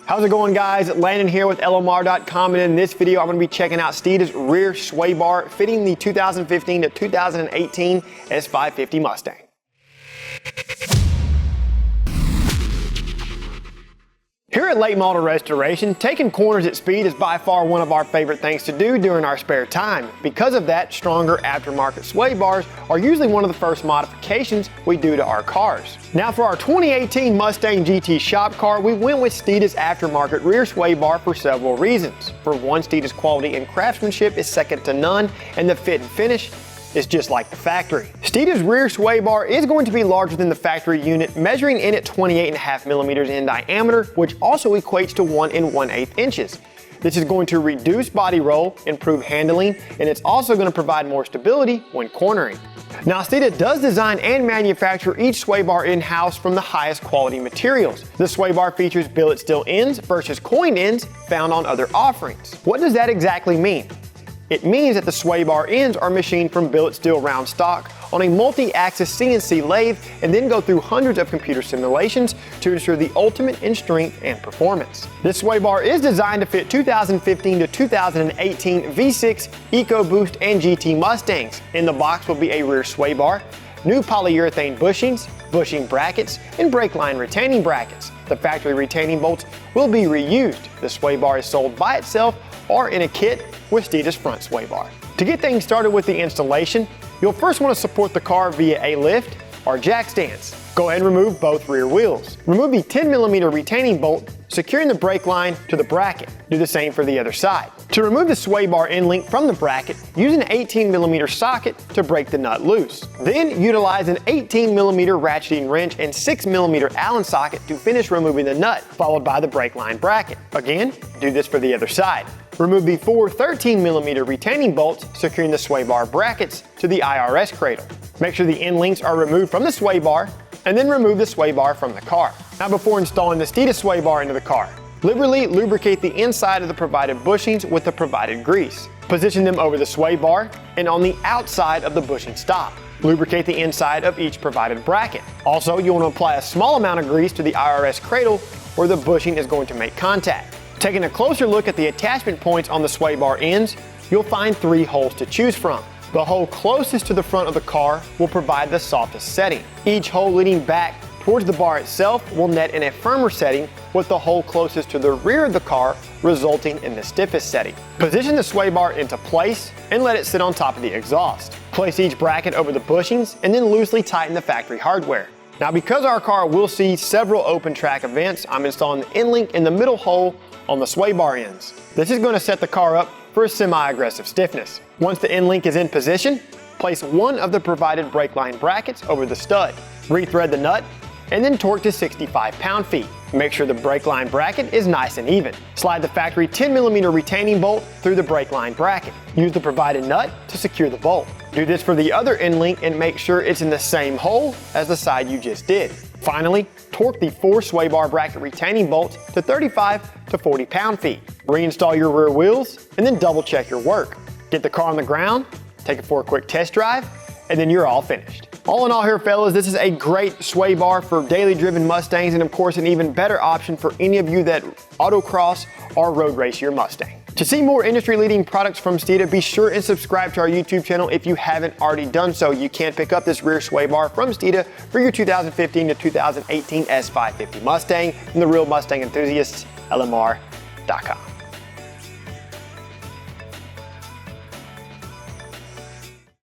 How's it going, guys? Landon here with LMR.com, and in this video I'm going to be checking out Steeda's rear sway bar fitting the 2015 to 2018 S550 Mustang. Here at Late Model Restoration, taking corners at speed is by far one of our favorite things to do during our spare time. Because of that, stronger aftermarket sway bars are usually one of the first modifications we do to our cars. Now for our 2018 Mustang GT shop car, we went with Steeda's aftermarket rear sway bar for several reasons. For one, Steeda's quality and craftsmanship is second to none, and the fit and finish is just like the factory. Steeda's rear sway bar is going to be larger than the factory unit, measuring in at 28.5 millimeters in diameter, which also equates to 1 1/8 inches. This is going to reduce body roll, improve handling, and it's also going to provide more stability when cornering. Now, Steeda does design and manufacture each sway bar in-house from the highest quality materials. The sway bar features billet steel ends versus coined ends found on other offerings. What does that exactly mean? It means that the sway bar ends are machined from billet steel round stock on a multi-axis CNC lathe and then go through hundreds of computer simulations to ensure the ultimate in strength and performance. This sway bar is designed to fit 2015 to 2018 V6, Ecoboost, and GT Mustangs. In the box will be a rear sway bar, new polyurethane bushings, bushing brackets, and brake line retaining brackets. The factory retaining bolts will be reused. The sway bar is sold by itself or in a kit with Steeda's front sway bar. To get things started with the installation, you'll first want to support the car via a lift or jack stands. Go ahead and remove both rear wheels. Remove the 10mm retaining bolt, securing the brake line to the bracket. Do the same for the other side. To remove the sway bar end link from the bracket, use an 18mm socket to break the nut loose. Then utilize an 18mm ratcheting wrench and 6mm Allen socket to finish removing the nut, followed by the brake line bracket. Again, do this for the other side. Remove the 4 13mm retaining bolts, securing the sway bar brackets to the IRS cradle. Make sure the end links are removed from the sway bar, and then remove the sway bar from the car. Now, before installing the Steeda sway bar into the car, liberally lubricate the inside of the provided bushings with the provided grease. Position them over the sway bar and on the outside of the bushing stop. Lubricate the inside of each provided bracket. Also, you want to apply a small amount of grease to the IRS cradle where the bushing is going to make contact. Taking a closer look at the attachment points on the sway bar ends, you'll find 3 holes to choose from. The hole closest to the front of the car will provide the softest setting. Each hole leading back towards the bar itself will net in a firmer setting, with the hole closest to the rear of the car resulting in the stiffest setting. Position the sway bar into place and let it sit on top of the exhaust. Place each bracket over the bushings and then loosely tighten the factory hardware. Now, because our car will see several open track events, I'm installing the end link in the middle hole on the sway bar ends. This is going to set the car up for a semi-aggressive stiffness. Once the end link is in position, place one of the provided brake line brackets over the stud. Rethread the nut and then torque to 65 pound-feet. Make sure the brake line bracket is nice and even. Slide the factory 10mm retaining bolt through the brake line bracket. Use the provided nut to secure the bolt. Do this for the other end link and make sure it's in the same hole as the side you just did. Finally, torque the 4 sway bar bracket retaining bolts to 35 to 40 pound-feet. Reinstall your rear wheels and then double check your work. Get the car on the ground, take it for a quick test drive, and then you're all finished. All in all here, fellas, this is a great sway bar for daily driven Mustangs, and of course an even better option for any of you that autocross or road race your Mustang. To see more industry-leading products from Steeda, be sure and subscribe to our YouTube channel if you haven't already done so. You can pick up this rear sway bar from Steeda for your 2015 to 2018 S550 Mustang from the Real Mustang Enthusiasts, LMR.com.